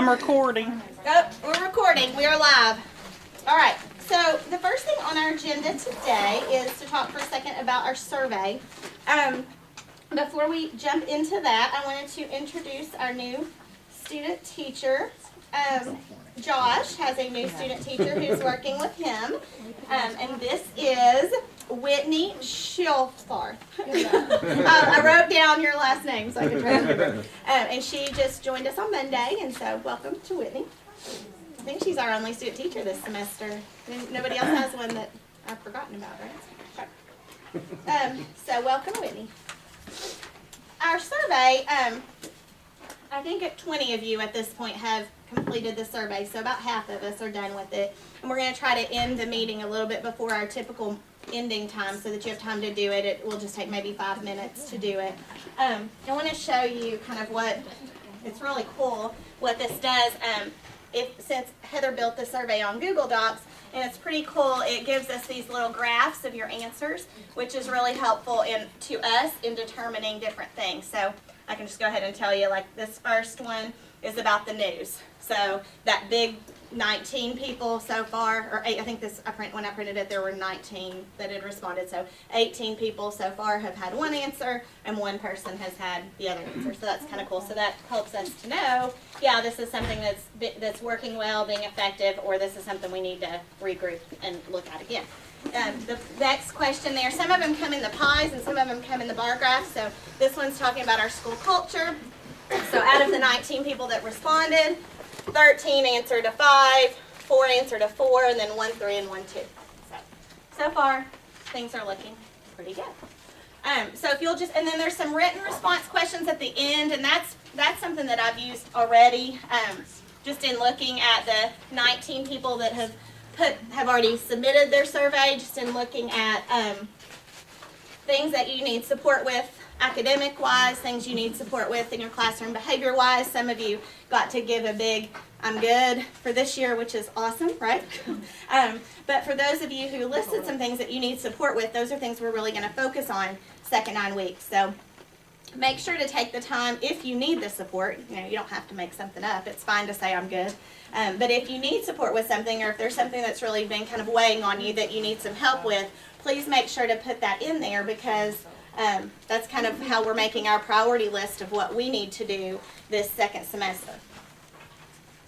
I'm recording. Oh, we're recording. We are live. All right. So the first thing on our agenda today is to talk for a second about our survey. Before we jump into that, I wanted to introduce our new student teacher. Josh has a new student teacher who's working with him, and this is Whitney Schilfarth. I wrote down your last name so I could try to remember. And she just joined us on Monday, and so welcome to Whitney. I think she's our only student teacher this semester. Nobody else has one that I've forgotten about, right? So welcome, Whitney. Our survey, I think 20 of you at this point have completed the survey, so about half of us are done with it. And we're going to try to end the meeting a little bit before our typical ending time so that you have time to do it. It will just take maybe 5 minutes to do it. I want to show you kind of what, it's really cool what this does. Since Heather built the survey on Google Docs, and it's pretty cool, it gives us these little graphs of your answers, which is really helpful to us in determining different things. So I can just go ahead and tell you, like this first one is about the news. So that big 19 people so far, or 8, I think when I printed it, there were 19 that had responded. So 18 people so far have had one answer, and one person has had the other answer. So that's kind of cool. So that helps us to know, yeah, this is something that's working well, being effective, or this is something we need to regroup and look at again. The next question there, some of them come in the pies and some of them come in the bar graphs. So this one's talking about our school culture. So out of the 19 people that responded, 13 answered a 5, 4 answered a 4, and then 1 3 and 1 2. So far, things are looking pretty good. So if you'll just, and then there's some written response questions at the end, and that's something that I've used already, just in looking at the 19 people that have already submitted their survey, just in looking at things that you need support with academic-wise, things you need support with in your classroom behavior-wise. Some of you got to give a big I'm good for this year, which is awesome, right? But for those of you who listed some things that you need support with, those are things we're really going to focus on second 9 weeks. So make sure to take the time if you need the support. You don't have to make something up. It's fine to say I'm good. But if you need support with something, or if there's something that's really been kind of weighing on you that you need some help with, please make sure to put that in there, because that's kind of how we're making our priority list of what we need to do this second semester.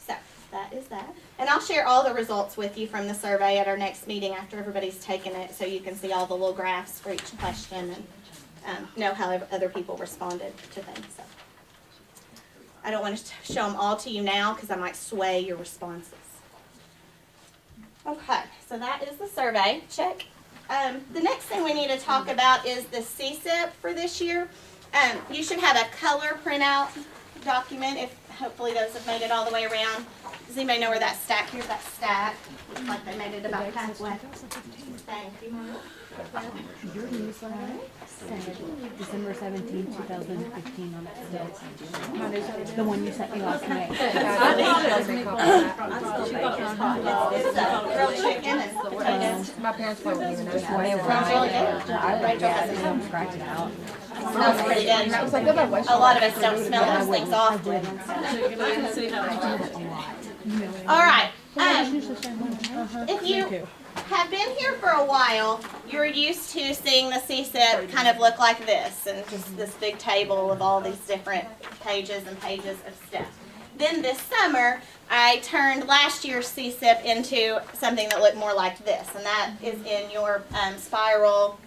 So that is that. And I'll share all the results with you from the survey at our next meeting after everybody's taken it, so you can see all the little graphs for each question and know how other people responded to things. So I don't want to show them all to you now because I might sway your responses. Okay, so that is the survey. Check. The next thing we need to talk about is the CSIP for this year. You should have a color printout document, if hopefully those have made it all the way around. Does anybody know where that stack? Here's that stack. Looks like they made it about halfway. Thank you, Mom. Your newsletter said December 17, 2015 on it still. The one you sent me last night. Grilled chicken and potatoes. My parents probably even know that. Sounds really good. Rachel hasn't scratched it out. Smells pretty good. A lot of us don't smell those things often. All right. If you have been here for a while, you're used to seeing the CSIP kind of look like this, and just this big table of all these different pages and pages of stuff. Then this summer, I turned last year's CSIP into something that looked more like this, and that is in your spiral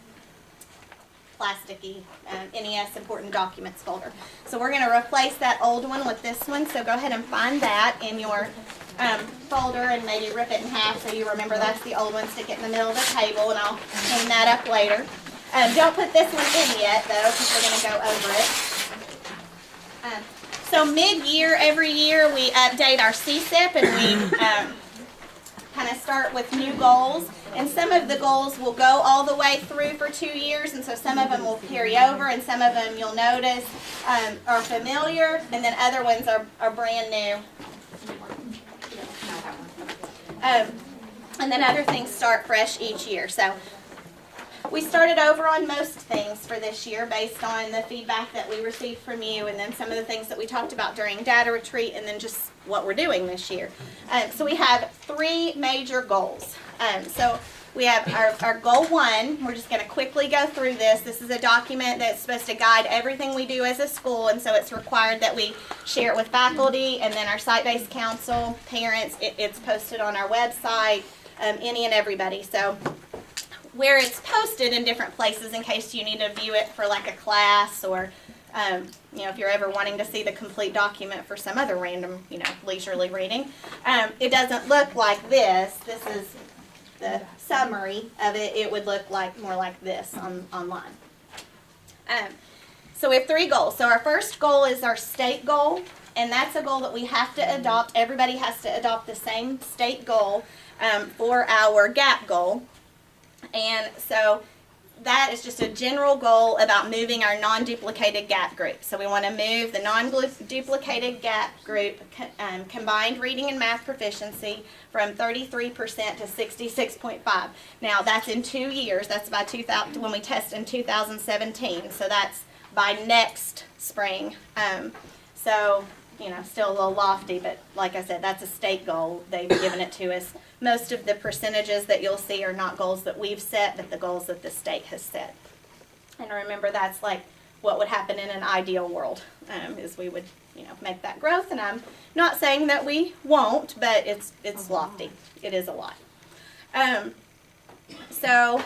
plasticky NES Important Documents folder. So we're going to replace that old one with this one, so go ahead and find that in your folder and maybe rip it in half so you remember that's the old one. Stick it in the middle of the table, and I'll hang that up later. Don't put this one in yet, though, because we're going to go over it. So mid-year, every year, we update our CSIP, and we kind of start with new goals. And some of the goals will go all the way through for 2 years, and so some of them will carry over, and some of them you'll notice are familiar, and then other ones are brand new. And then other things start fresh each year. So we started over on most things for this year based on the feedback that we received from you, and then some of the things that we talked about during data retreat, and then just what we're doing this year. So we have 3 major goals. So we have our goal 1. We're just going to quickly go through this. This is a document that's supposed to guide everything we do as a school, and so it's required that we share it with faculty and then our site-based council, parents. It's posted on our website, any and everybody. So where it's posted in different places in case you need to view it for like a class, or if you're ever wanting to see the complete document for some other random, leisurely reading. It doesn't look like this. This is the summary of it. It would look like more like this online. So we have 3 goals. So our first goal is our state goal, and that's a goal that we have to adopt. Everybody has to adopt the same state goal for our GAP goal. And so that is just a general goal about moving our non-duplicated GAP group. So we want to move the non-duplicated GAP group combined reading and math proficiency from 33% to 66.5. Now that's in 2 years. That's by 2000 when we test in 2017. So that's by next spring. Still a little lofty, but like I said, that's a state goal. They've given it to us. Most of the percentages that you'll see are not goals that we've set, but the goals that the state has set. And remember, that's like what would happen in an ideal world, is we would, make that growth. And I'm not saying that we won't, but it's lofty. It is a lot. So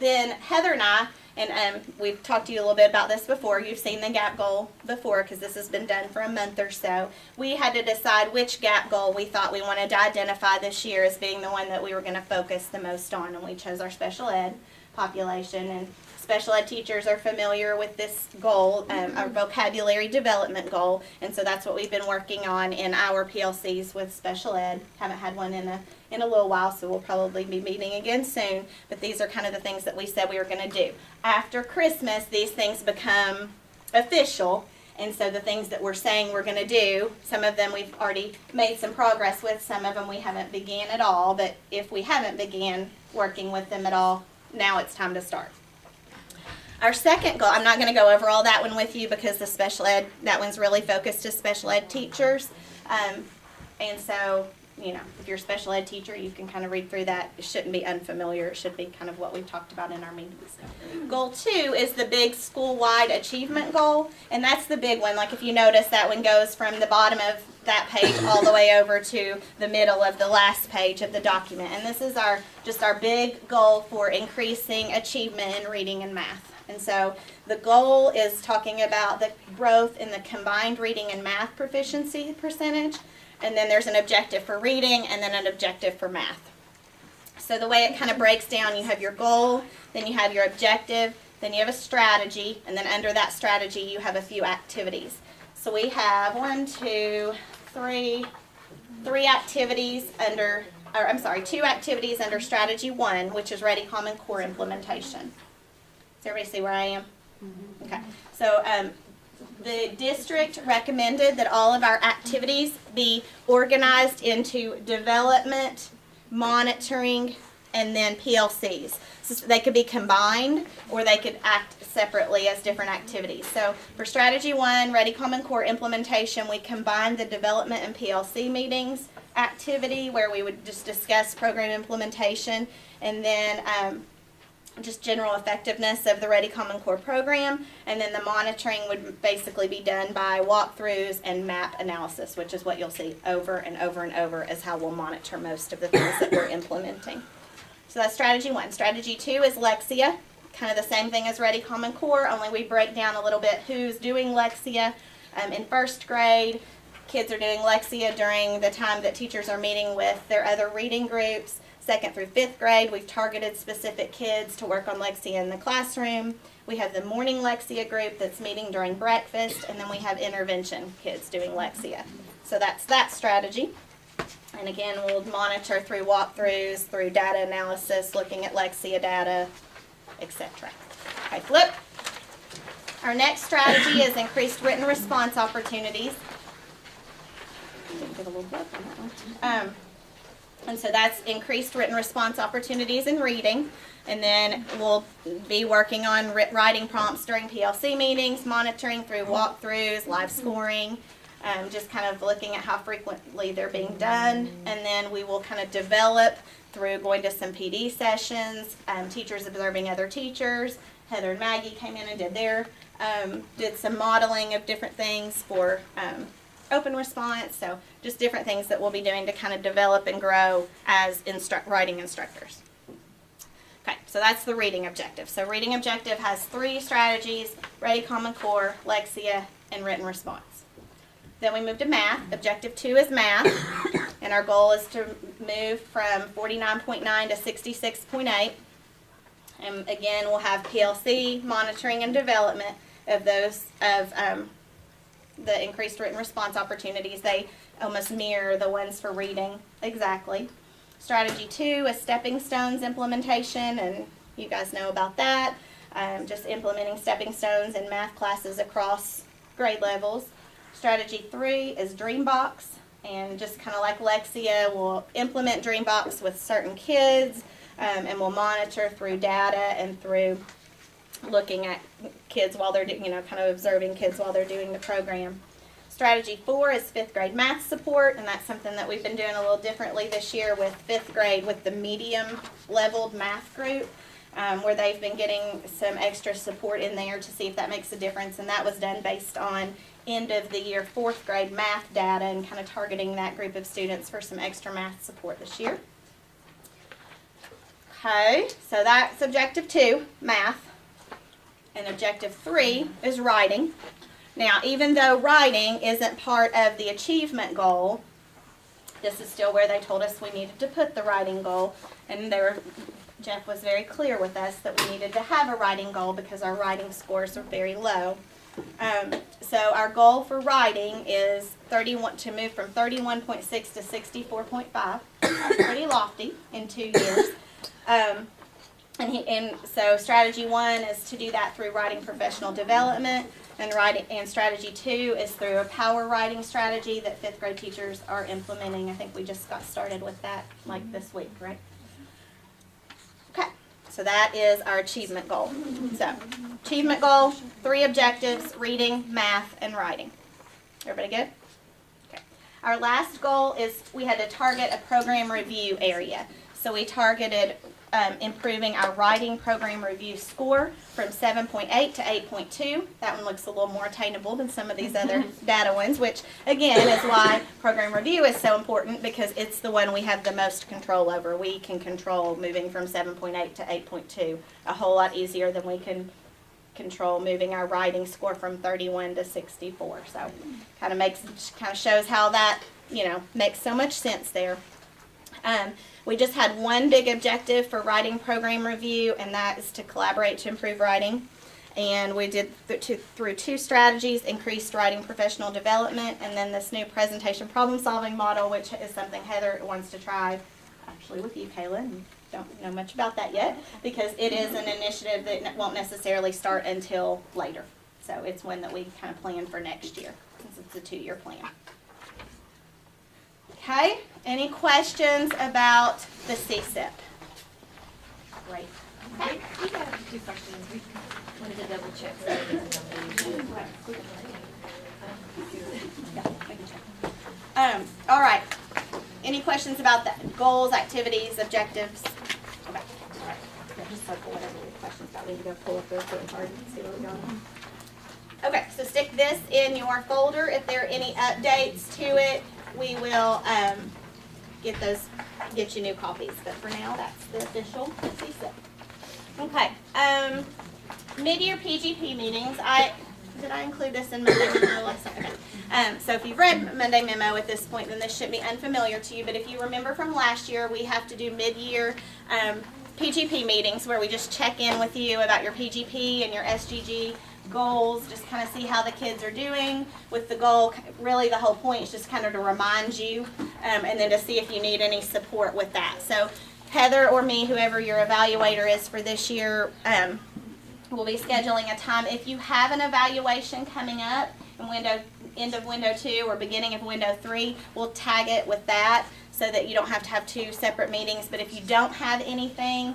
then Heather and I, and we've talked to you a little bit about this before. You've seen the GAP goal before because this has been done for a month or so. We had to decide which GAP goal we thought we wanted to identify this year as being the one that we were going to focus the most on, and we chose our special ed population. And special ed teachers are familiar with this goal, our vocabulary development goal, and so that's what we've been working on in our PLCs with special ed. Haven't had one in a little while, so we'll probably be meeting again soon, but these are kind of the things that we said we were going to do. After Christmas, these things become official, and so the things that we're saying we're going to do, some of them we've already made some progress with, some of them we haven't began at all, but if we haven't began working with them at all, now it's time to start. Our second goal, I'm not going to go over all that one with you because the special ed, that one's really focused to special ed teachers. And so, if you're a special ed teacher, you can kind of read through that. It shouldn't be unfamiliar. It should be kind of what we've talked about in our meetings. Goal 2 is the big school-wide achievement goal, and that's the big one. Like if you notice, that one goes from the bottom of that page all the way over to the middle of the last page of the document. And this is our big goal for increasing achievement in reading and math. And so the goal is talking about the growth in the combined reading and math proficiency percentage. And then there's an objective for reading and then an objective for math. So the way it kind of breaks down, you have your goal, then you have your objective, then you have a strategy, and then under that strategy you have a few activities. So we have 2 activities under strategy 1, which is Ready Common Core implementation. Does everybody see where I am? Mm-hmm. Okay. So the district recommended that all of our activities be organized into development, monitoring, and then PLCs. So they could be combined or they could act separately as different activities. So for strategy 1, Ready Common Core implementation, we combined the development and PLC meetings activity where we would just discuss program implementation, and then just general effectiveness of the Ready Common Core program, and then the monitoring would basically be done by walkthroughs and map analysis, which is what you'll see over and over and over as how we'll monitor most of the things that we're implementing. So that's strategy 1. Strategy 2 is Lexia, kind of the same thing as Ready Common Core, only we break down a little bit who's doing Lexia. In first grade, kids are doing Lexia during the time that teachers are meeting with their other reading groups. 2nd through 5th grade, we've targeted specific kids to work on Lexia in the classroom. We have the morning Lexia group that's meeting during breakfast, and then we have intervention kids doing Lexia. So that's that strategy. And again, we'll monitor through walkthroughs, through data analysis, looking at Lexia data, etc. Okay, flip. Our next strategy is increased written response opportunities. Didn't get a little blip on that one. And so that's increased written response opportunities in reading. And then we'll be working on writing prompts during PLC meetings, monitoring through walkthroughs, live scoring, just kind of looking at how frequently they're being done. And then we will kind of develop through going to some PD sessions, teachers observing other teachers. Heather and Maggie came in and did some modeling of different things for open response. So just different things that we'll be doing to kind of develop and grow as writing instructors. Okay, so that's the reading objective. So reading objective has 3 strategies: Ready, Common Core, Lexia, and written response. Then we move to math. Objective 2 is math, and our goal is to move from 49.9 to 66.8. And again, we'll have PLC, monitoring and development of those, the increased written response opportunities. They almost mirror the ones for reading exactly. Strategy 2 is stepping stones implementation, and you guys know about that. Just implementing stepping stones in math classes across grade levels. Strategy 3 is Dreambox, and just kind of like Lexia, we'll implement Dreambox with certain kids, and we'll monitor through data and through looking at kids while they're, kind of observing kids while they're doing the program. Strategy 4 is 5th grade math support, and that's something that we've been doing a little differently this year with 5th grade with the medium leveled math group, where they've been getting some extra support in there to see if that makes a difference, and that was done based on end of the year 4th grade math data and kind of targeting that group of students for some extra math support this year. Okay, so that's objective 2, math. And objective 3 is writing. Now, even though writing isn't part of the achievement goal, this is still where they told us we needed to put the writing goal. And Jeff was very clear with us that we needed to have a writing goal because our writing scores are very low. So our goal for writing is to move from 31.6 to 64.5. Pretty lofty in 2 years. And so strategy 1 is to do that through writing professional development, and strategy 2 is through a power writing strategy that 5th grade teachers are implementing. I think we just got started with that like this week, right? Okay, so that is our achievement goal. So achievement goal, 3 objectives: reading, math, and writing. Everybody good? Okay. Our last goal is we had to target a program review area. So we targeted improving our writing program review score from 7.8 to 8.2. That one looks a little more attainable than some of these other data ones, which again is why program review is so important, because it's the one we have the most control over. We can control moving from 7.8 to 8.2 a whole lot easier than we can control moving our writing score from 31 to 64. So kind of shows how that makes so much sense there. We just had one big objective for writing program review, and that is to collaborate to improve writing. And we did through 2 strategies: increased writing professional development, and then this new presentation problem solving model, which is something Heather wants to try actually with you, Kayla, and don't know much about that yet because it is an initiative that won't necessarily start until later. So it's one that we kind of plan for next year since it's a 2-year plan. Okay, any questions about the CSIP? Great. Okay. We have 2 questions. We wanted to double check some of these numbers. All right. Any questions about the goals, activities, objectives? Okay. All right. Yeah, just circle whatever your questions got. We need to go pull up real quick and see where we're going. Okay, so stick this in your folder. If there are any updates to it, we will get you new copies. But for now, that's the official CSIP. Okay. Mid-year PGP meetings. Did I include this in Monday Memo lesson? Okay. So if you've read Monday Memo at this point, then this shouldn't be unfamiliar to you. But if you remember from last year, we have to do mid-year PGP meetings where we just check in with you about your PGP and your SGG goals, just kind of see how the kids are doing with the goal. Really the whole point is just kind of to remind you and then to see if you need any support with that. So Heather or me, whoever your evaluator is for this year, we'll be scheduling a time. If you have an evaluation coming up end of window 2 or beginning of window 3, we'll tag it with that so that you don't have to have 2 separate meetings. But if you don't have anything,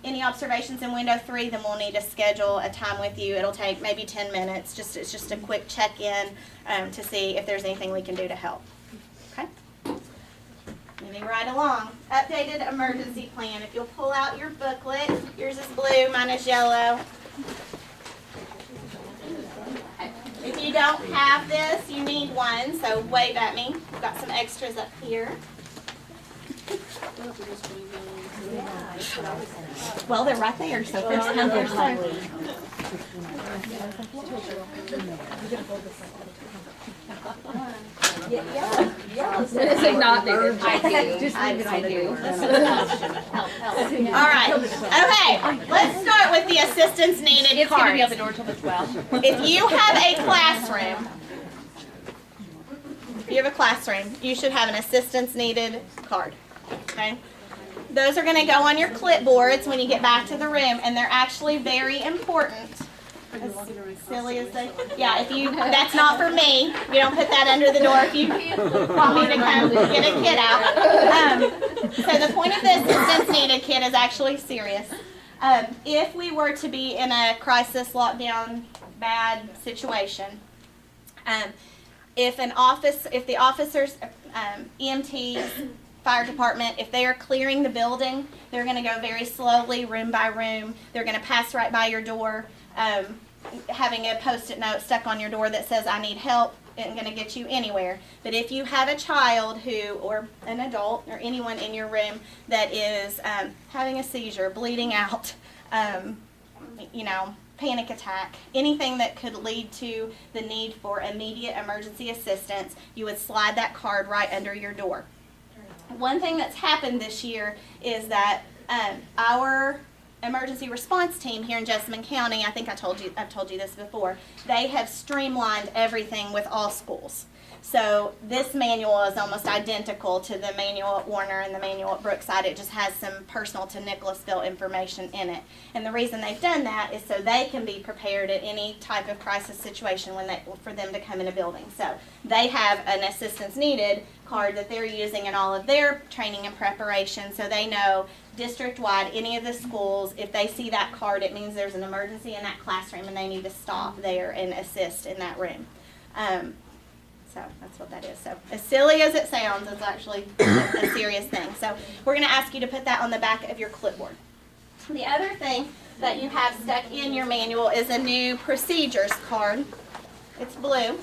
any observations in window 3, then we'll need to schedule a time with you. It'll take maybe 10 minutes. It's just a quick check-in to see if there's anything we can do to help. Okay? Moving right along. Updated emergency plan. If you'll pull out your booklet, yours is blue, mine is yellow. If you don't have this, you need one, so wave at me. We've got some extras up here. Well, they're right there, so first come, first served. It's like not needed. I do. Just leave it on the door. All right. Okay. Let's start with the assistance needed It's gonna be on cards. the door till the 12. If you have a classroom, you should have an assistance needed card. Okay. Those are going to go on your clipboards when you get back to the room, and they're actually very important. As silly as they, yeah. If you, that's not for me. You don't put that under the door if you want me to come get a kid out. So the point of this assistance needed kit is actually serious. If we were to be in a crisis, lockdown, bad situation, if the officers, EMTs, fire department, if they are clearing the building, they're going to go very slowly, room by room. They're going to pass right by your door. Having a post-it note stuck on your door that says, "I need help," isn't going to get you anywhere. But if you have a child or an adult, or anyone in your room that is having a seizure, bleeding out, panic attack, anything that could lead to the need for immediate emergency assistance, you would slide that card right under your door. One thing that's happened this year is that our emergency response team here in Jessamine County, I think I've told you this before, they have streamlined everything with all schools. So this manual is almost identical to the manual at Warner and the manual at Brookside. It just has some personal to Nicholasville information in it. And the reason they've done that is so they can be prepared at any type of crisis situation for them to come in a building. So they have an assistance needed card that they're using in all of their training and preparation, so they know district-wide, any of the schools, if they see that card, it means there's an emergency in that classroom and they need to stop there and assist in that room. So that's what that is. So as silly as it sounds, it's actually a serious thing. So we're going to ask you to put that on the back of your clipboard. The other thing that you have stuck in your manual is a new procedures card. It's blue.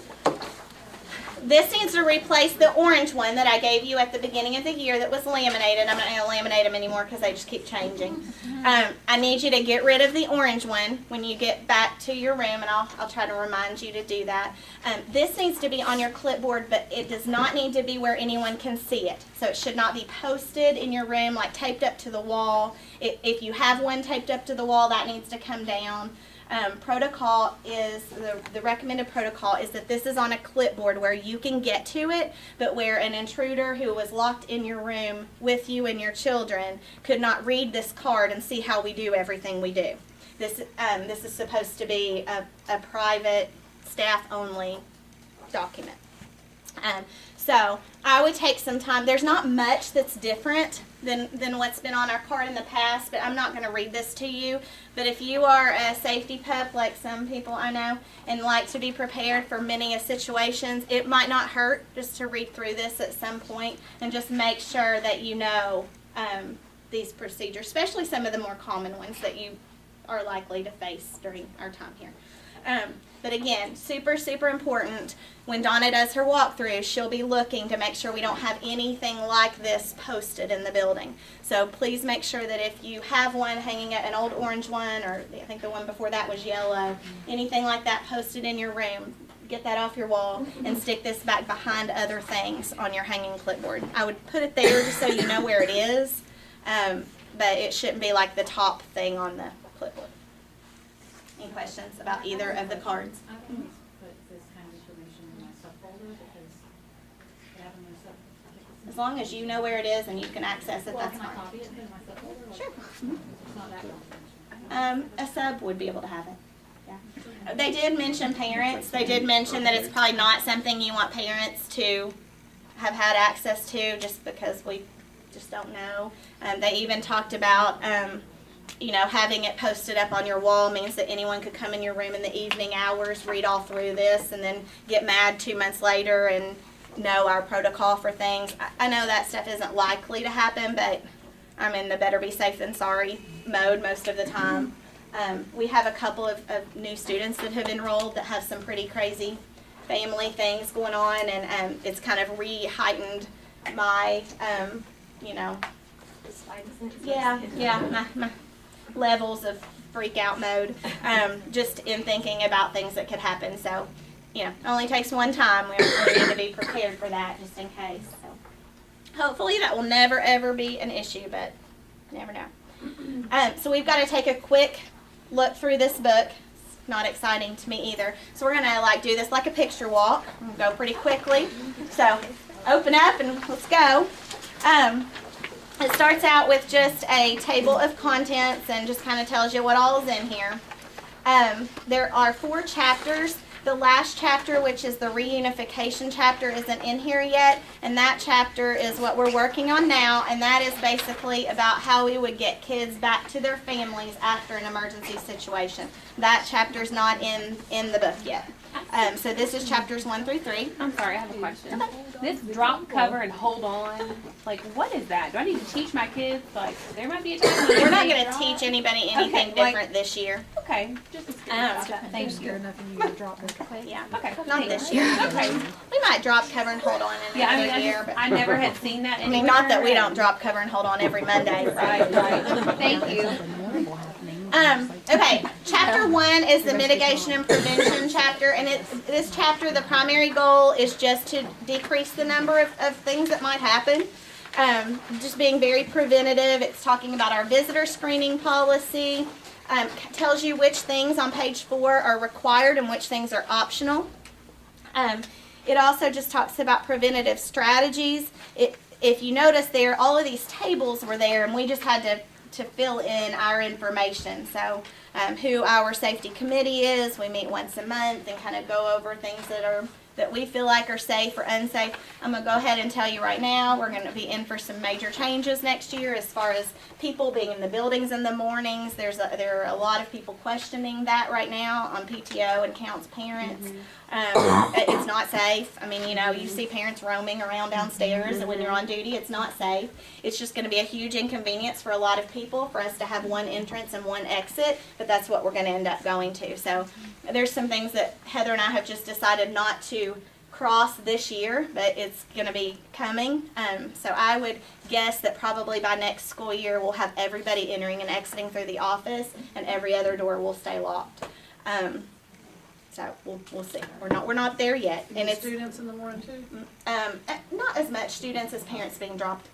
This needs to replace the orange one that I gave you at the beginning of the year that was laminated. I'm not going to laminate them anymore because they just keep changing. I need you to get rid of the orange one when you get back to your room, and I'll try to remind you to do that. This needs to be on your clipboard, but it does not need to be where anyone can see it. So it should not be posted in your room, like taped up to the wall. If you have one taped up to the wall, that needs to come down. Protocol is, the recommended protocol is that this is on a clipboard where you can get to it, but where an intruder who was locked in your room with you and your children could not read this card and see how we do everything we do. This is supposed to be a private, staff-only document. So I would take some time. There's not much that's different than what's been on our card in the past, but I'm not going to read this to you. But if you are a safety pup, like some people I know, and like to be prepared for many situations, it might not hurt just to read through this at some point and just make sure that you know these procedures, especially some of the more common ones that you are likely to face during our time here. But again, super, super important. When Donna does her walkthrough, she'll be looking to make sure we don't have anything like this posted in the building. So please make sure that if you have one hanging at an old orange one, or I think the one before that was yellow, anything like that posted in your room, get that off your wall and stick this back behind other things on your hanging clipboard. I would put it there just so you know where it is, but it shouldn't be like the top thing on the clipboard. Any questions about either of the cards? I can put this kind of information in my subfolder because having a sub. As long as you know where it is and you can access it, Well, that's can I fine. copy it and put it in my subfolder? Sure. It's not that confidential. A sub would be able to have it. Yeah. They did mention parents. They did mention that it's probably not something you want parents to have had access to, just because we just don't know. They even talked about, having it posted up on your wall means that anyone could come in your room in the evening hours, read all through this, and then get mad 2 months later and know our protocol for things. I know that stuff isn't likely to happen, but I'm in the better be safe than sorry mode most of the time. We have a couple of new students that have enrolled that have some pretty crazy family things going on, and it's kind of re-heightened my, my levels of freak out mode, just in thinking about things that could happen. So, it only takes one time. We need to be prepared for that, just in case. So, hopefully that will never ever be an issue, but you never know. So we've got to take a quick look through this book. It's not exciting to me either. So we're gonna do this like a picture walk. We'll go pretty quickly. So open up and let's go. It starts out with just a table of contents and just kind of tells you what all is in here. There are 4 chapters. The last chapter, which is the reunification chapter, isn't in here yet, and that chapter is what we're working on now, and that is basically about how we would get kids back to their families after an emergency situation. That chapter's not in the book yet. So this is chapters 1 through 3. I'm sorry, I have a question. This drop, cover, and hold on, what is that? Do I need to teach my kids? There might be a time when We're not they going to drop. teach anybody anything different this year. Okay, just a thank you. Yeah, Okay, not thanks. this year. Okay. We might drop, cover, and hold on in Yeah, I another mean, year, but I never had seen that. I mean, not that we don't drop, cover, and hold on every Monday. Right. Thank you. Okay, chapter 1 is the mitigation and prevention chapter, and this chapter, the primary goal is just to decrease the number of things that might happen. Just being very preventative. It's talking about our visitor screening policy. Tells you which things on page 4 are required and which things are optional. It also just talks about preventative strategies. If you notice there, all of these tables were there, and we just had to fill in our information. So who our safety committee is, we meet once a month and kind of go over things that we feel like are safe or unsafe. I'm going to go ahead and tell you right now, we're going to be in for some major changes next year as far as people being in the buildings in the mornings. There are a lot of people questioning that right now on PTO and counts parents. It's not safe. I mean, you see parents roaming around downstairs, and when you're on duty, it's not safe. It's just going to be a huge inconvenience for a lot of people for us to have one entrance and one exit, but that's what we're going to end up going to. So there's some things that Heather and I have just decided not to cross this year, but it's going to be coming. So I would guess that probably by next school year we'll have everybody entering and exiting through the office, and every other door will stay locked. So we'll see. We're not there yet, and it's Students in the morning too? not as much students as parents being dropped,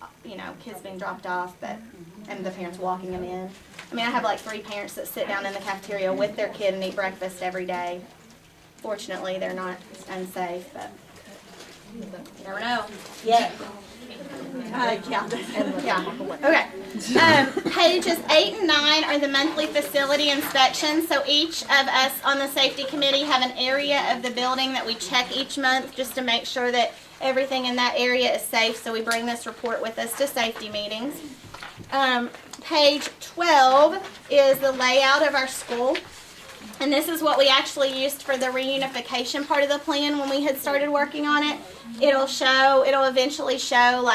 kids being dropped off, and the parents walking them in. I mean, I have 3 parents that sit down in the cafeteria with their kid and eat breakfast every day. Fortunately, they're not unsafe, but you never know. Yeah. Okay. Pages 8 and 9 are the monthly facility inspections. So each of us on the safety committee have an area of the building that we check each month just to make sure that everything in that area is safe. So we bring this report with us to safety meetings. Page 12 is the layout of our school. And this is what we actually used for the reunification part of the plan when we had started working on it. It'll eventually show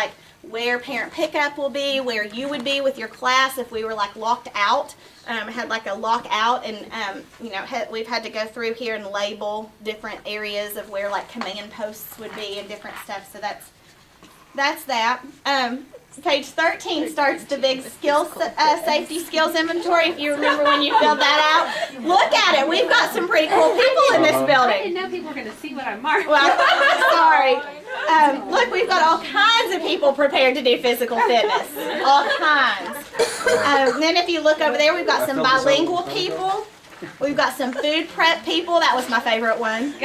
where parent pickup will be, where you would be with your class if we were locked out. Had a lockout, and we've had to go through here and label different areas of where command posts would be and different stuff. So that's that. Page 13 starts the big safety skills inventory, if you remember when you filled that out. Look at it. We've got some pretty cool people in this I building. didn't know people were going to see what I marked. Well, sorry. Look, we've got all kinds of people prepared to do physical fitness. All kinds. Then if you look over there, we've got some bilingual people. We've got some food prep people. That was my favorite one.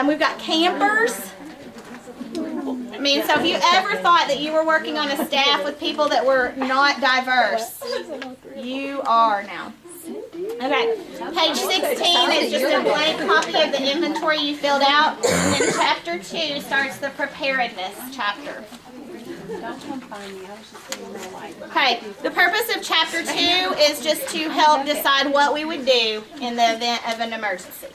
We've got campers. I mean, so if you ever thought that you were working on a staff with people that were not diverse, you are now. Okay, page 16 is just a blank copy of the inventory you filled out. And then chapter 2 starts the preparedness chapter. Don't come find me. I was just saying real life. Okay, the purpose of chapter 2 is just to help decide what we would do in the event of an emergency.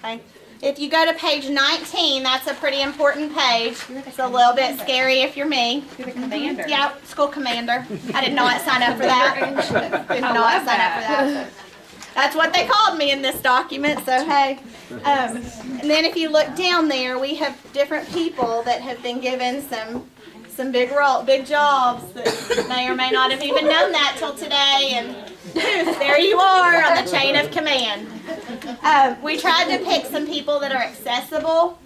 Okay? If you go to page 19, that's a pretty important page. It's a little bit scary if you're me. You're the commander. Yeah, school commander. I did not sign up for that. Did not sign up for that. That's what they called me in this document, so hey. And then if you look down there, we have different people that have been given some big jobs that may or may not have even known that till today, and poof, there you are on the chain of command. We tried to pick some people that are accessible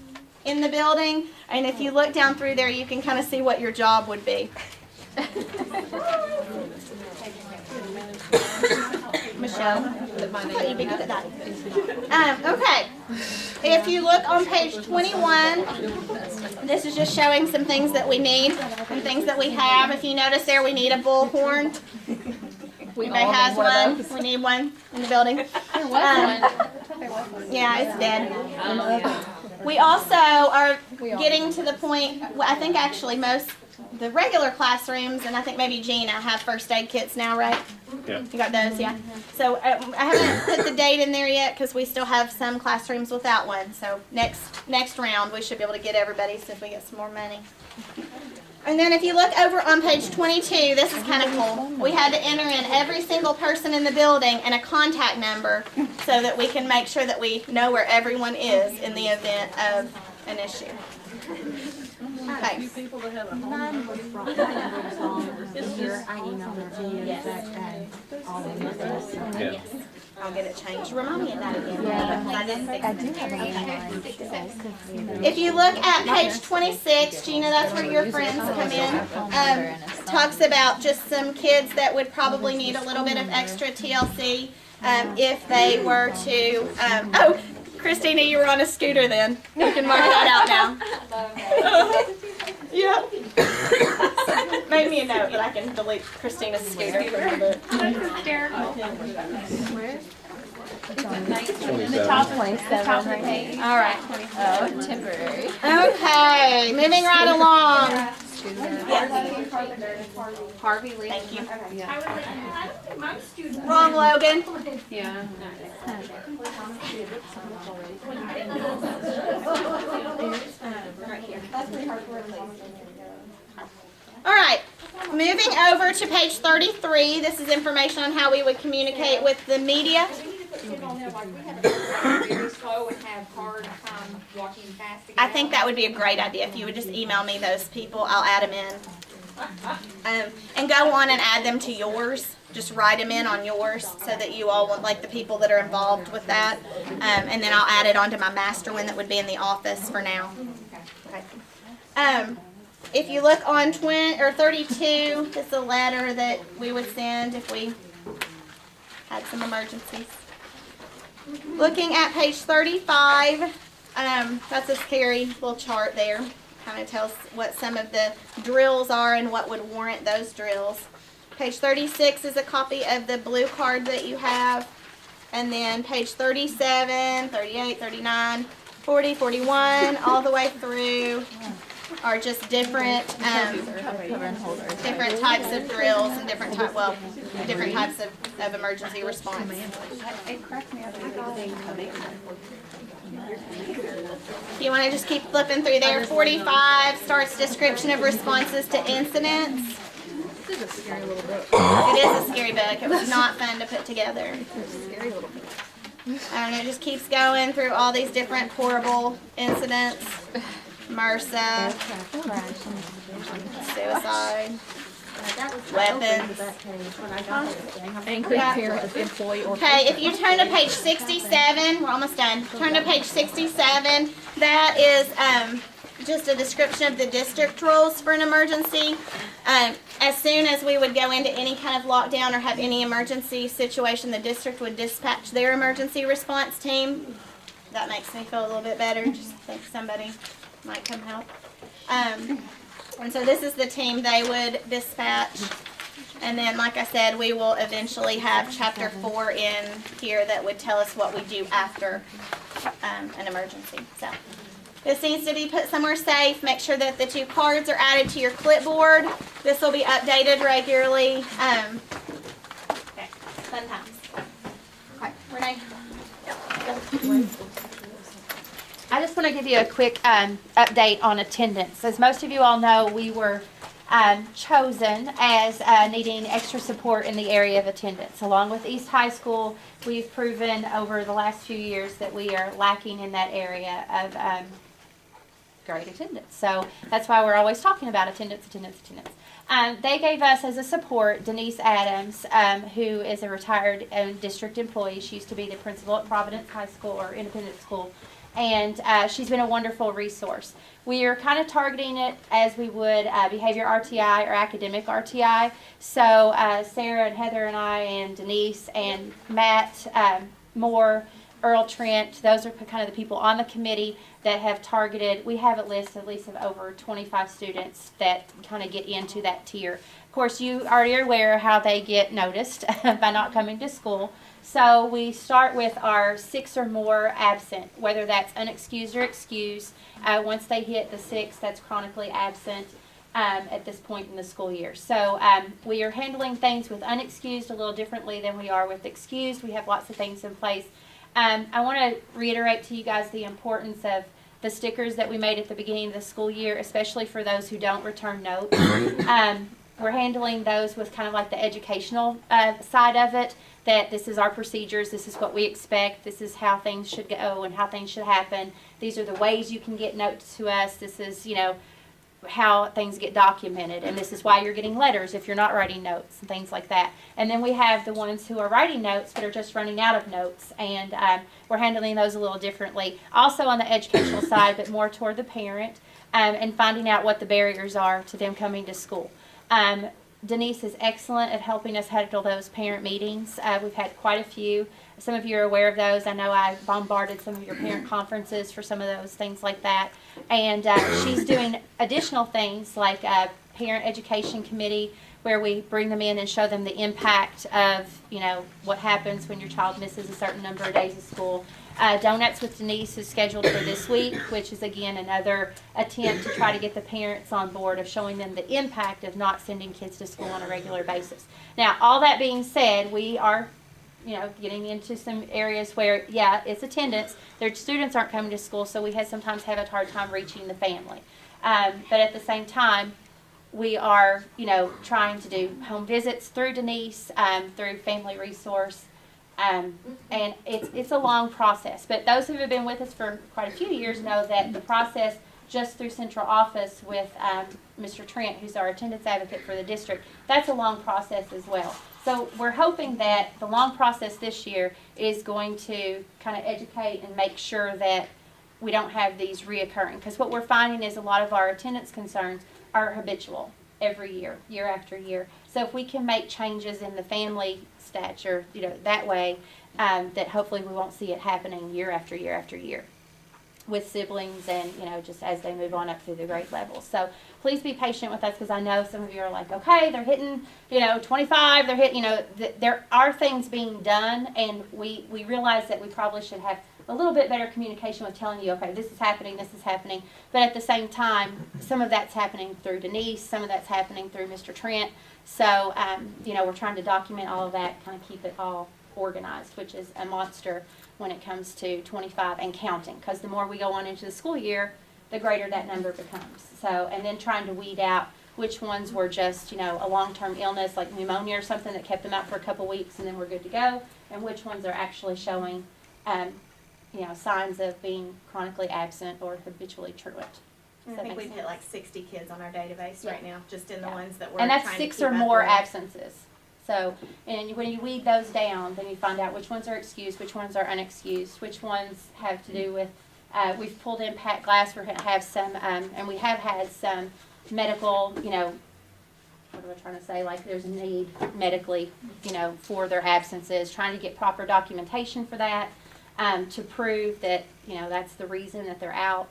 in the building, and if you look down through there, you can kind of see what your job would be. Michelle, I thought you'd be good at that. Okay, if you look on page 21, this is just showing some things that we need and things that we have. If you notice there, we need a bullhorn. Anybody has one? We need one in the building. There was one. Yeah, it's dead. We also are getting to the point, I think actually the regular classrooms, and I think maybe Gina, have first aid kits now, right? Yeah. You got those, yeah? So I haven't put the date in there yet because we still have some classrooms without one. So next round, we should be able to get everybody since we get some more money. And then if you look over on page 22, this is kind of cool. We had to enter in every single person in the building and a contact number so that we can make sure that we know where everyone is in the event of an issue. Okay. Mine was wrong. My number was wrong this year. I emailed it to you. Yes. All of this. Yeah. I'll get it changed. Remind me of that again. I didn't think I do have an email. If you look at page 26, Gina, that's where your friends come in. Talks about just some kids that would probably need a little bit of extra TLC if they were to. Oh, Christina, you were on a scooter then. You can mark that out now. Yeah. Make me a note that I can delete Christina's scooter from the book. That's hysterical. The Top 27 page. All right. Oh, temporary. Okay, moving right along. Harvey Lee. Thank you. Yeah. Wrong, Logan. Yeah. All right, moving over to page 33. This is information on how we would communicate with the media. I think that would be a great idea if you would just email me those people. I'll add them in. And go on and add them to yours. Just write them in on yours so that you all want, like the people that are involved with that. And then I'll add it onto my master one that would be in the office for now. Okay. If you look on 32, it's a letter that we would send if we had some emergencies. Looking at page 35, that's a scary little chart there. Kind of tells what some of the drills are and what would warrant those drills. Page 36 is a copy of the blue card that you have. And then page 37, 38, 39, 40, 41, all the way through are just different different types of drills and different types of emergency response. It cracks me up. If you want to just keep flipping through there, 45 starts description of responses to incidents. It is a scary book. It was not fun to put together. And it just keeps going through all these different horrible incidents. MRSA, suicide, weapons. Okay, if you turn to page 67, we're almost done. Turn to page 67. That is just a description of the district rules for an emergency. As soon as we would go into any kind of lockdown or have any emergency situation, the district would dispatch their emergency response team. That makes me feel a little bit better. Just think somebody might come help. And so this is the team they would dispatch. And then, like I said, we will eventually have chapter 4 in here that would tell us what we do after an emergency. So this needs to be put somewhere safe. Make sure that the 2 cards are added to your clipboard. This will be updated regularly. Okay, fun times. Okay, Renee. I just want to give you a quick update on attendance. As most of you all know, we were chosen as needing extra support in the area of attendance. Along with East High School, we've proven over the last few years that we are lacking in that area of great attendance. So that's why we're always talking about attendance. They gave us as a support Denise Adams, who is a retired district employee. She used to be the principal at Providence High School or Independent School. And she's been a wonderful resource. We are kind of targeting it as we would behavior RTI or academic RTI. So Sarah and Heather and I and Denise and Matt Moore, Earl Trent, those are kind of the people on the committee that have targeted. We have a list at least of over 25 students that kind of get into that tier. Of course, you already are aware how they get noticed by not coming to school. So we start with our 6 or more absent, whether that's unexcused or excused. Once they hit the 6, that's chronically absent at this point in the school year. So we are handling things with unexcused a little differently than we are with excused. We have lots of things in place. I want to reiterate to you guys the importance of the stickers that we made at the beginning of the school year, especially for those who don't return notes. We're handling those with kind of like the educational side of it, that this is our procedures, this is what we expect, this is how things should go and how things should happen. These are the ways you can get notes to us. This is, how things get documented, and this is why you're getting letters if you're not writing notes and things like that. And then we have the ones who are writing notes but are just running out of notes, and we're handling those a little differently. Also on the educational side, but more toward the parent, and finding out what the barriers are to them coming to school. Denise is excellent at helping us handle those parent meetings. We've had quite a few. Some of you are aware of those. I know I bombarded some of your parent conferences for some of those things like that. And she's doing additional things like a parent education committee where we bring them in and show them the impact of, what happens when your child misses a certain number of days of school. Donuts with Denise is scheduled for this week, which is again another attempt to try to get the parents on board of showing them the impact of not sending kids to school on a regular basis. Now, all that being said, we are, getting into some areas where, it's attendance. Their students aren't coming to school, so we sometimes have a hard time reaching the family. But at the same time, we are, trying to do home visits through Denise, through Family Resource. And it's a long process, but those who have been with us for quite a few years know that the process just through central office with Mr. Trent, who's our attendance advocate for the district, that's a long process as well. So we're hoping that the long process this year is going to kind of educate and make sure that we don't have these reoccurring, because what we're finding is a lot of our attendance concerns are habitual every year, year after year. So if we can make changes in the family stature, that way, that hopefully we won't see it happening year after year after year with siblings and, just as they move on up through the grade levels. So please be patient with us, because I know some of you are like, okay, they're hitting, 25, they're hitting, there are things being done, and we realize that we probably should have a little bit better communication with telling you, okay, this is happening, but at the same time, some of that's happening through Denise, some of that's happening through Mr. Trent. So, we're trying to document all of that, kind of keep it all organized, which is a monster when it comes to 25 and counting, because the more we go on into the school year, the greater that number becomes. So, and then trying to weed out which ones were just, a long-term illness like pneumonia or something that kept them out for a couple weeks and then we're good to go, and which ones are actually showing, signs of being chronically absent or habitually truant. I think we've hit like 60 kids on our database right now, just in the ones that we're and that's trying 6 to keep or up more with. absences. So, and when you weed those down, then you find out which ones are excused, which ones are unexcused, which ones have to do with, we've pulled in Pat Glass, we're going to have some, and we have had some medical, what am I trying to say, like there's a need medically, for their absences, trying to get proper documentation for that, to prove that, that's the reason that they're out.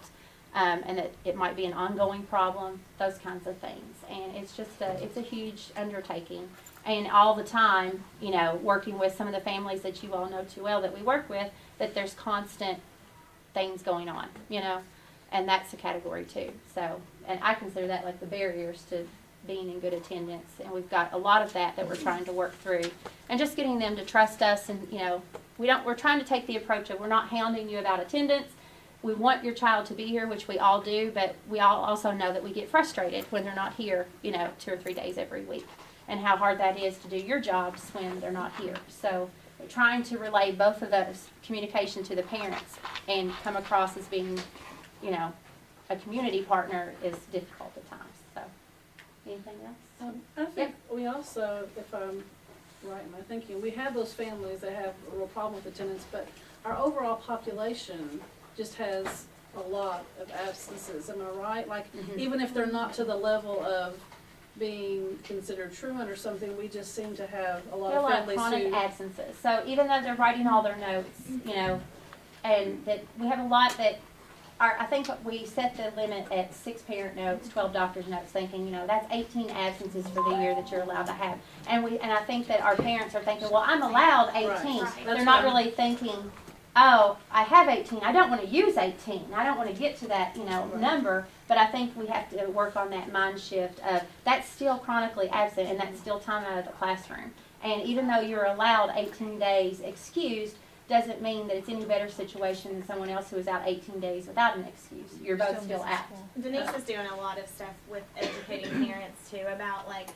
and that it might be an ongoing problem, those kinds of things. And it's just it's a huge undertaking. And all the time, you know, working with some of the families that you all know too well that we work with, that there's constant things going on, you know, and that's a category too. So, and I consider that like the barriers to being in good attendance, and we've got a lot of that we're trying to work through, and just getting them to trust us. And you know, we're trying to take the approach of we're not hounding you about attendance. We want your child to be here, which we all do, but we all also know that we get frustrated when they're not here, you know, 2 or 3 days every week, and how hard that is to do your jobs when they're not here. So we're trying to relay both of those, communication to the parents and come across as being, you know, a community partner is difficult at times. So, anything else? I think we also, if I'm right in my thinking, we have those families that have a real problem with attendance, but our overall population just has a lot of absences. Am I right? Like, even if they're not to the level of being considered truant or something, we just seem to have a lot There are a of lot of families chronic who. absences. So even though they're writing all their notes, you know, and that we have a lot that are, I think we set the limit at 6 parent notes, 12 doctor's notes, thinking, you know, that's 18 absences for the year that you're allowed to have. And I think that our parents are thinking, well, I'm allowed 18. Right. They're That's not right. really thinking, oh, I have 18. I don't want to use 18. I don't want to get to that, you know, Right. number. But I think we have to work on that mind shift of that's still chronically absent and that's still time out of the classroom. And even though you're allowed 18 days excused, doesn't mean that it's any better situation than someone else who is out 18 days without an excuse. You're both still out. Denise is doing a lot of stuff with educating parents too about like,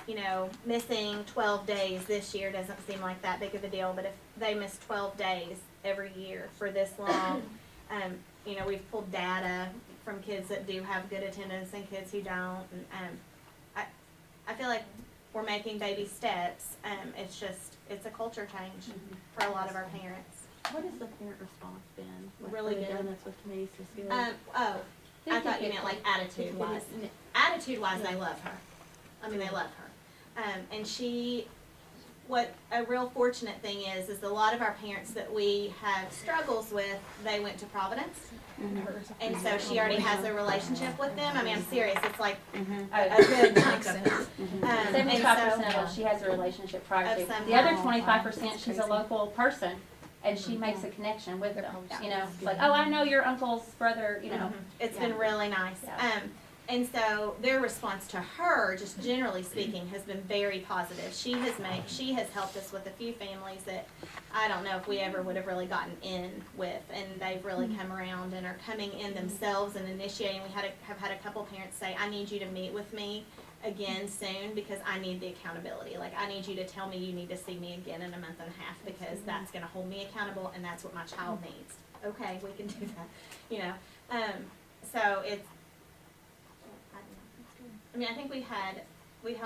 you know, missing 12 days this year doesn't seem like that big of a deal, but if they miss 12 days every year for this long, you know, we've pulled data from kids that do have good attendance and kids who don't, and I feel like we're making baby steps. It's just, it's a culture change for a lot of our parents. What has the parent response been? Really good. Donuts with Denise this year? Oh, I thought you meant like attitude wise. Attitude wise, they love her. I mean, they love her. And what a real fortunate thing is a lot of our parents that we have struggles with, they went to Providence. And so she already has a relationship with them. I mean, I'm serious. It's like a good chunk of them. And 75% so, of she has a relationship prior Of to. some The other kind. 25% she's a local person and she makes a connection with them. You know, it's like, oh, I know your uncle's brother, you know. it's been really nice. Yeah. And so their response to her, just generally speaking, has been very positive. She has helped us with a few families that I don't know if we ever would have really gotten in with, and they've really come around and are coming in themselves and initiating. We have had a couple parents say, I need you to meet with me again soon because I need the accountability. Like, I need you to tell me you need to see me again in a month and a half because that's going to hold me accountable and that's what my child needs. Okay, we can do that, you know. So it's, I mean, I think we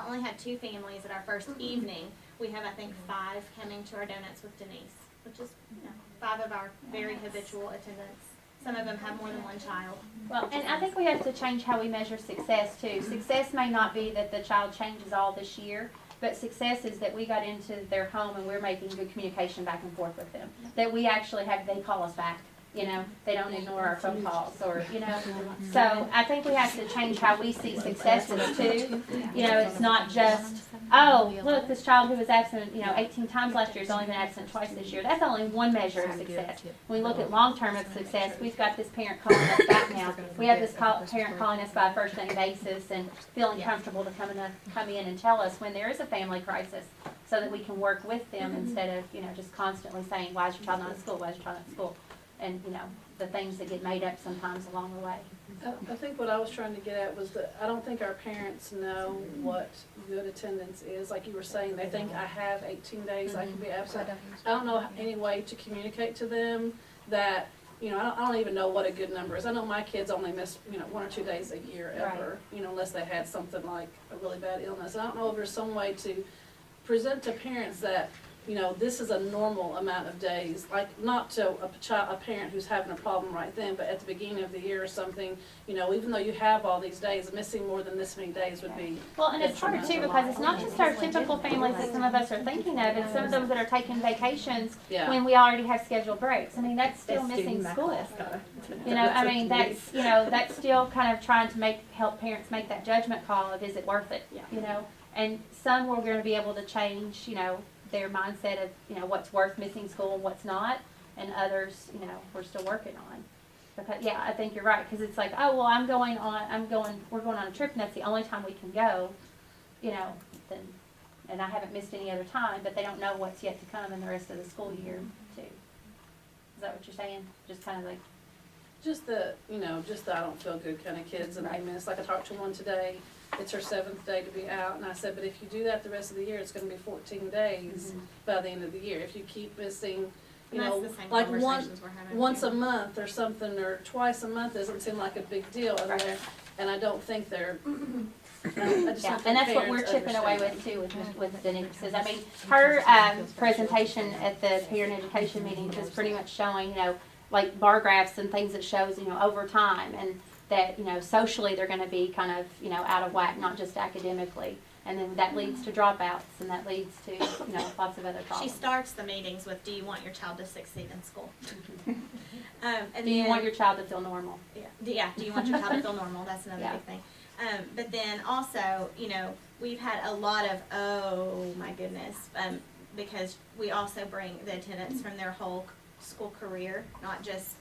only had 2 families at our first evening. We have, I think, 5 coming to our donuts with Denise, which is, you know, 5 of our very habitual attendants. Some of them have more than 1 child. Well, and I think we have to change how we measure success too. Success may not be that the child changes all this year, but success is that we got into their home and we're making good communication back and forth with them. That we actually they call us back. You know, they don't ignore our phone calls or, you know. So I think we have to change how we see successes too. You know, it's not just, oh, look, this child who was absent, you know, 18 times last year has only been absent twice this year. That's only one measure of success. When we look at long-term of success, we've got this parent calling us back now. We have this parent calling us by a first-name basis and feeling comfortable to come in and tell us when there is a family crisis so that we can work with them instead of, you know, just constantly saying, why is your child not at school? Why is your child not at school? And, you know, the things that get made up sometimes along the way. I think what I was trying to get at was that I don't think our parents know what good attendance is. Like you were saying, they think I have 18 days, I can be absent. I don't know any way to communicate to them that, you know, I don't even know what a good number is. I know my kids only miss, you know, 1 or 2 days a year ever, you know, unless they had something like a really bad illness. I don't know if there's some way to present to parents that you know, this is a normal amount of days, like, not to a parent who's having a problem right then, but at the beginning of the year or something, you know, even though you have all these days, missing more than this many days would be. Well, and it's hard too, because it's not just our typical families that some of us are thinking of, it's some of those that are taking vacations Yeah. when we already have scheduled breaks. I mean, that's still missing school. You know, I mean, that's, you know, that's still kind of trying to help parents make that judgment call of, is it worth it? Yeah. You know, and some we're gonna be able to change, you know, their mindset of, you know, what's worth missing school and what's not, and others, you know, we're still working on. Because, yeah, I think you're right, because it's like, oh, well, we're going on a trip, and that's the only time we can go, you know, then, and I haven't missed any other time, but they don't know what's yet to come in the rest of the school year, too. Is that what you're saying? Just kind of like, Just the, you know, just the I don't feel good kind of kids, and I mean, it's like I talked to one today, it's her 7th day to be out, and I said, but if you do that the rest of the year, it's gonna be 14 days by the end of the year. If you keep missing, you And that's know, the same like conversations we're having. once a month or something, or twice a month doesn't seem like a big deal, and I don't think they're, I just yeah, don't and think that's what we're parents chipping away understand. with too, with Denise's. I mean, her presentation at the parent education meeting was pretty much showing, you know, like bar graphs and things that shows, you know, over time, and that, you know, socially they're going to be kind of, you know, out of whack, not just academically. And then that leads to dropouts, and that leads to, you know, lots of other She problems. starts the meetings with, do you want your child to succeed in school? And Do you then- want your child to feel normal? Yeah, do you want your child to feel normal? That's another Yeah. big thing. But then also, you know, we've had a lot of, oh my goodness, because we also bring the attendance from their whole school career, not just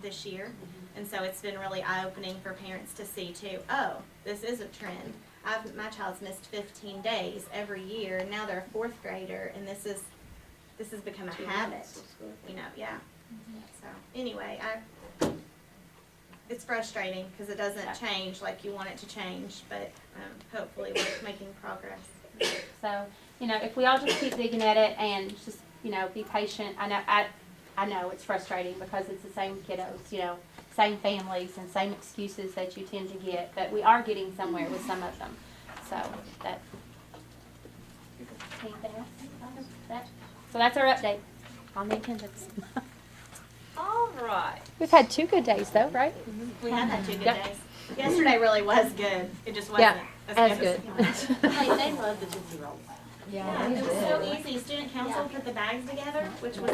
this year. And so it's been really eye-opening for parents to see too, oh, this is a trend. My child's missed 15 days every year, and now they're a 4th grader, and this has become a habit, you know, yeah. So, anyway, it's frustrating, because it doesn't change like you want it to change, but, hopefully we're making progress. So, you know, if we all just keep digging at it and just, you know, be patient. I know it's frustrating because it's the same kiddos, you know, same families and same excuses that you tend to get, but we are getting somewhere with some of them. So that. Anything else? So that's our update on the attendance. All right. We've had 2 good days though, right? We have had 2 good Yep. days. Yesterday really was good. It just wasn't Yeah, as good. as Hey, they love the Tootsie Rolls. Yeah, it was so easy. Student council put the bags together, which was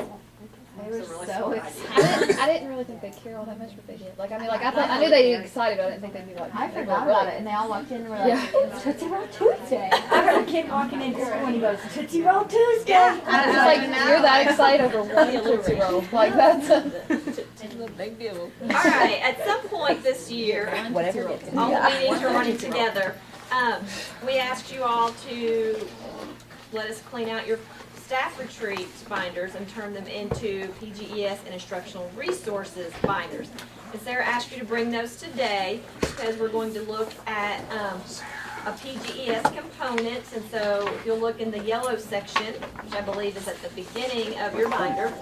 They were really so smart excited. I didn't really think they'd care all that much, but they did. Like, I mean, like, I knew they'd be excited, but I didn't think they'd be like. I they were forgot really- about it, and they all walked in and were like, it's Tootsie Roll Tuesday. I heard a kid walking into school and he goes, Tootsie Roll Tuesday. Yeah, I was I like, know. you're that excited over one Tootsie Roll. Like, that's a big deal. All right, at some point this year, Whatever. all the meetings are running together. We asked you all to let us clean out your staff retreat binders and turn them into PGES and instructional resources binders. And Sarah asked you to bring those today because we're going to look at a PGES component. And so if you'll look in the yellow section, which I believe is at the beginning of your binder,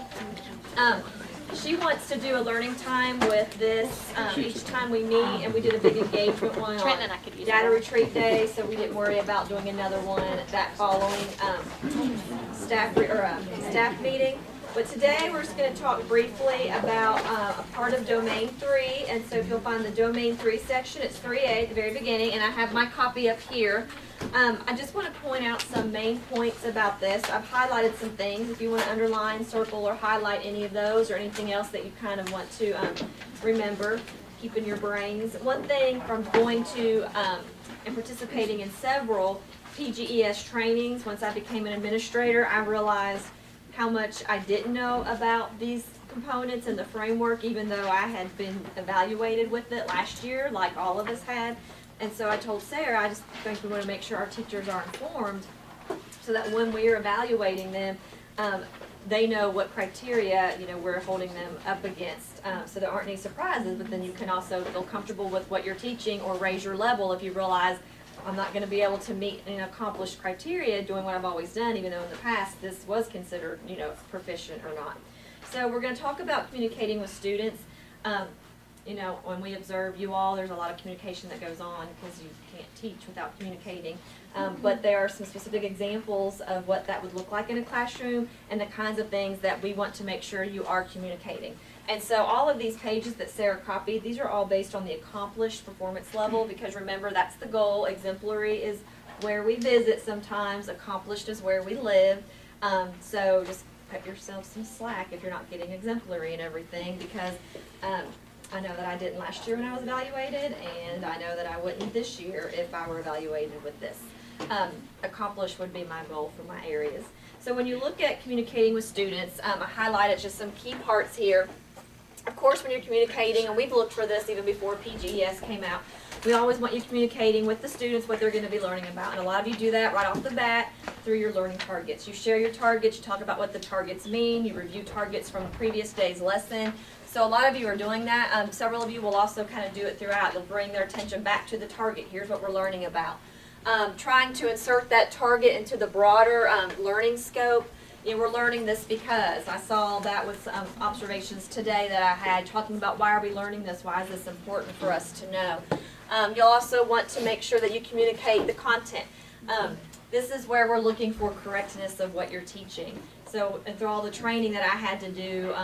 she wants to do a learning time with this each time we meet, and we did a big engagement one on Trenton and I could use Data one. Retreat Day, so we didn't worry about doing another one that following staff meeting. But today, we're just going to talk briefly about a part of Domain 3, and so if you'll find the Domain 3 section, it's 3A at the very beginning, and I have my copy up here. I just want to point out some main points about this. I've highlighted some things. If you want to underline, circle, or highlight any of those or anything else that you kind of want to remember, keep in your brains. One thing from going to and participating in several PGES trainings, once I became an administrator, I realized how much I didn't know about these components and the framework, even though I had been evaluated with it last year, like all of us had. And so I told Sarah, I just think we want to make sure our teachers are informed so that when we are evaluating them, they know what criteria, you know, we're holding them up against, so there aren't any surprises, but then you can also feel comfortable with what you're teaching or raise your level if you realize I'm not going to be able to meet and accomplish criteria doing what I've always done, even though in the past this was considered, you know, proficient or not. So we're going to talk about communicating with students. you know, when we observe you all, there's a lot of communication that goes on because you can't teach without communicating. But there are some specific examples of what that would look like in a classroom and the kinds of things that we want to make sure you are communicating. And so all of these pages that Sarah copied, these are all based on the accomplished performance level, because remember, that's the goal. Exemplary is where we visit sometimes, accomplished is where we live. So just cut yourself some slack if you're not getting exemplary and everything, because I know that I didn't last year when I was evaluated, and I know that I wouldn't this year if I were evaluated with this. Accomplished would be my goal for my areas. So when you look at communicating with students, I highlighted just some key parts here. Of course, when you're communicating, and we've looked for this even before PGES came out, we always want you communicating with the students what they're going to be learning about. And a lot of you do that right off the bat through your learning targets. You share your targets, you talk about what the targets mean, you review targets from the previous day's lesson. So a lot of you are doing that. Several of you will also kind of do it throughout. They'll bring their attention back to the target. Here's what we're learning about. Trying to insert that target into the broader learning scope. You know, we're learning this because I saw that with observations today that I had talking about why are we learning this? Why is this important for us to know? You'll also want to make sure that you communicate the content. This is where we're looking for correctness of what you're teaching. So and through all the training that I had to do,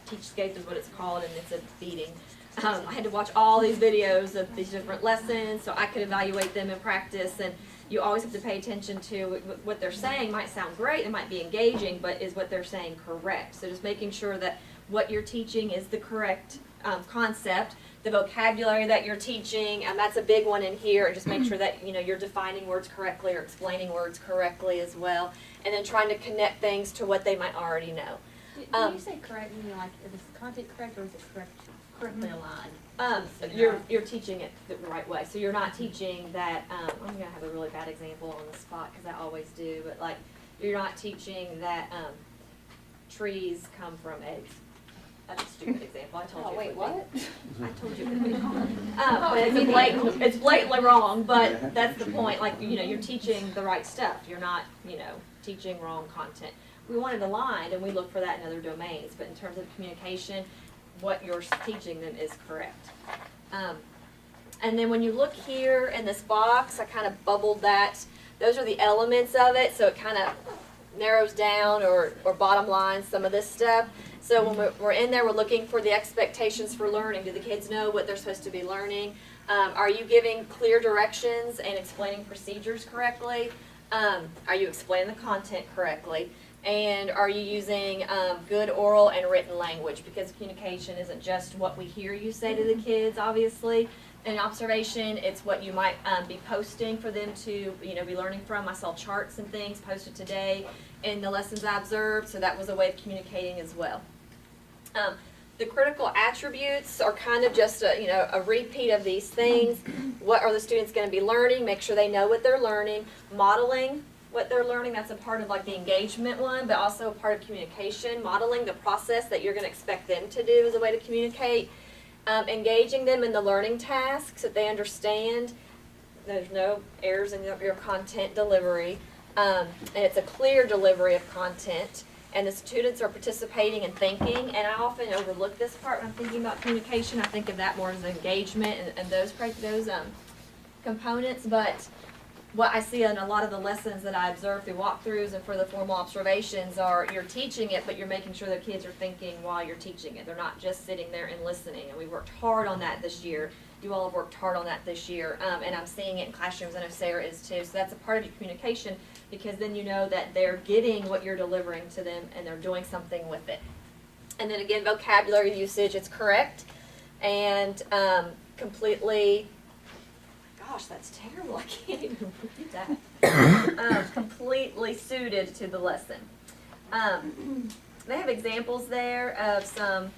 Teachscape is what it's called, and it's a beating. I had to watch all these videos of these different lessons so I could evaluate them in practice, and you always have to pay attention to what they're saying. Might sound great, it might be engaging, but is what they're saying correct? So just making sure that what you're teaching is the correct concept, the vocabulary that you're teaching, and that's a big one in here, and just make sure that you're defining words correctly or explaining words correctly as well, and then trying to connect things to what they might already know. When you say correct, you mean like, is the content correct or is it correctly aligned? You're teaching it the right way. So you're not teaching that, I'm going to have a really bad example on the spot because I always do, but like you're not teaching that trees come from eggs. That's a stupid example. I told you. Wait, what? I told you it would be hard. But it's blatantly wrong, but that's the point. Like, you're teaching the right stuff. You're not, teaching wrong content. We want it aligned, and we look for that in other domains. But in terms of communication, what you're teaching them is correct. And then when you look here in this box, I kind of bubbled that. Those are the elements of it, so it kind of narrows down or bottom lines some of this stuff. So when we're in there, we're looking for the expectations for learning. Do the kids know what they're supposed to be learning? Are you giving clear directions and explaining procedures correctly? Are you explaining the content correctly? And are you using good oral and written language? Because communication isn't just what we hear you say to the kids, obviously. An observation, it's what you might be posting for them to be learning from. I saw charts and things posted today in the lessons I observed, so that was a way of communicating as well. The critical attributes are kind of just a repeat of these things. What are the students going to be learning? Make sure they know what they're learning. Modeling what they're learning, that's a part of like the engagement one, but also a part of communication. Modeling the process that you're going to expect them to do is a way to communicate. Engaging them in the learning tasks that they understand. There's no errors in your content delivery. And it's a clear delivery of content. And the students are participating and thinking. And I often overlook this part when I'm thinking about communication. I think of that more as engagement and those components. But what I see in a lot of the lessons that I observe through walkthroughs and for the formal observations are you're teaching it, but you're making sure the kids are thinking while you're teaching it. They're not just sitting there and listening. And we worked hard on that this year. You all have worked hard on that this year. And I'm seeing it in classrooms. I know Sarah is too. So that's a part of your communication, because then you know that they're getting what you're delivering to them and they're doing something with it. And then again, vocabulary usage, it's correct and completely. Gosh, that's terrible. I can't even read that. Completely suited to the lesson. They have examples there of some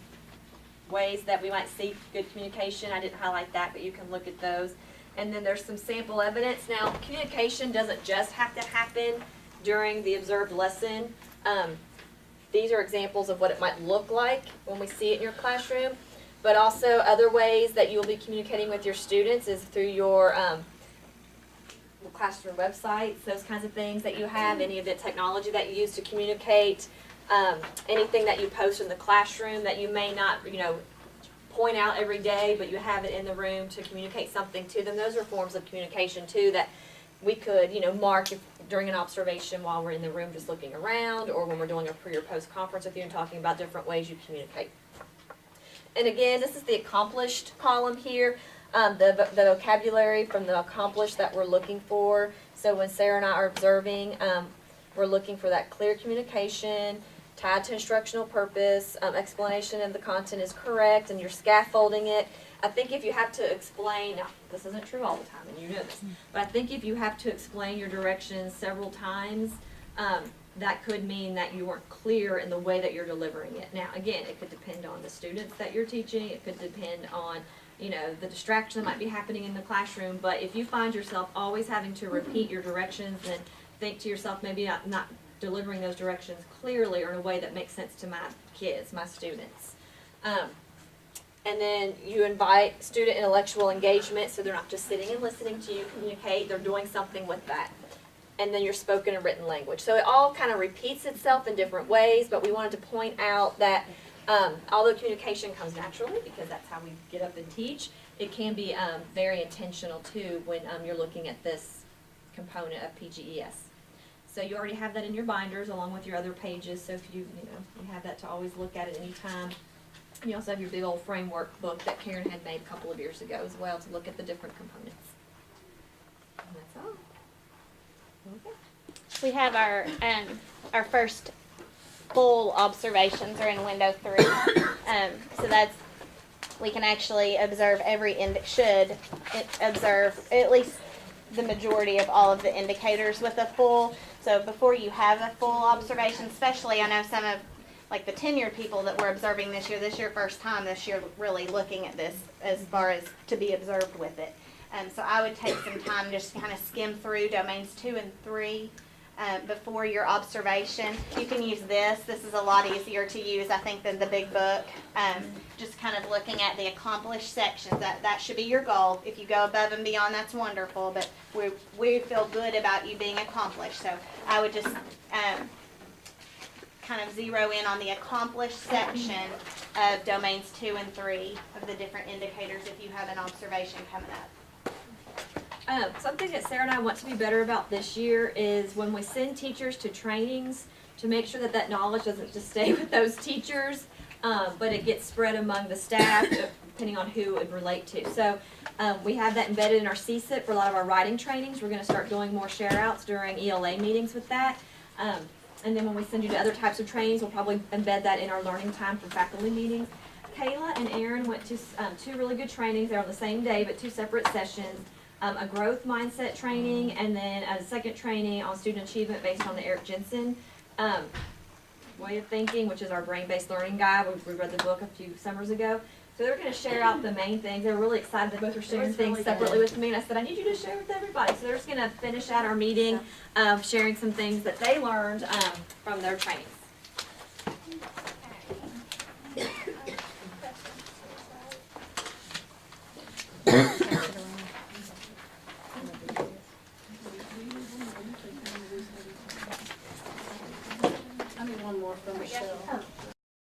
ways that we might see good communication. I didn't highlight that, but you can look at those. And then there's some sample evidence. Now, communication doesn't just have to happen during the observed lesson. These are examples of what it might look like when we see it in your classroom. But also other ways that you'll be communicating with your students is through your classroom websites, those kinds of things that you have, any of the technology that you use to communicate, anything that you post in the classroom that you may not, point out every day, but you have it in the room to communicate something to them. Those are forms of communication too that we could, mark during an observation while we're in the room just looking around, or when we're doing a pre or post conference with you and talking about different ways you communicate. And again, this is the accomplished column here, the vocabulary from the accomplished that we're looking for. So when Sarah and I are observing, we're looking for that clear communication, tied to instructional purpose, explanation of the content is correct, and you're scaffolding it. I think if you have to explain, now, this isn't true all the time, and you know this, but I think if you have to explain your directions several times, that could mean that you weren't clear in the way that you're delivering it. Now, again, it could depend on the students that you're teaching, it could depend on, the distraction that might be happening in the classroom, but if you find yourself always having to repeat your directions, then think to yourself, maybe not delivering those directions clearly or in a way that makes sense to my kids, my students. And then you invite student intellectual engagement, so they're not just sitting and listening to you communicate, they're doing something with that. And then your spoken and written language. So it all kind of repeats itself in different ways, but we wanted to point out that although communication comes naturally, because that's how we get up and teach, it can be very intentional too when you're looking at this component of PGES. So you already have that in your binders along with your other pages, so if you have that to always look at any time. You also have your big old framework book that Karen had made a couple of years ago as well to look at the different components. And that's all. Okay. We have our first full observations are in window 3. So that's, we can actually observe observe at least the majority of all of the indicators with a full. So before you have a full observation, especially I know some of like the tenured people that we're observing this year first time this year really looking at this as far as to be observed with it. So I would take some time just to kind of skim through domains 2 and 3 before your observation. You can use this. This is a lot easier to use, I think, than the big book. Just kind of looking at the accomplished sections. That should be your goal. If you go above and beyond, that's wonderful, but we feel good about you being accomplished. So I would just kind of zero in on the accomplished section of domains 2 and 3 of the different indicators if you have an observation coming up. Something that Sarah and I want to be better about this year is when we send teachers to trainings, to make sure that knowledge doesn't just stay with those teachers, but it gets spread among the staff, depending on who it would relate to. So we have that embedded in our CSIP for a lot of our writing trainings. We're going to start doing more share-outs during ELA meetings with that. And then when we send you to other types of trainings, we'll probably embed that in our learning time for faculty meetings. Kayla and Aaron went to 2 really good trainings. They're on the same day, but 2 separate sessions. A growth mindset training, and then a second training on student achievement based on the Eric Jensen way of thinking, which is our brain-based learning guide. We read the book a few summers ago. So they're going to share out the main things. They were really excited. They both were sharing things separately with me, and I said, I need you to share with everybody. So they're just going to finish out our meeting sharing some things that they learned from their trainings.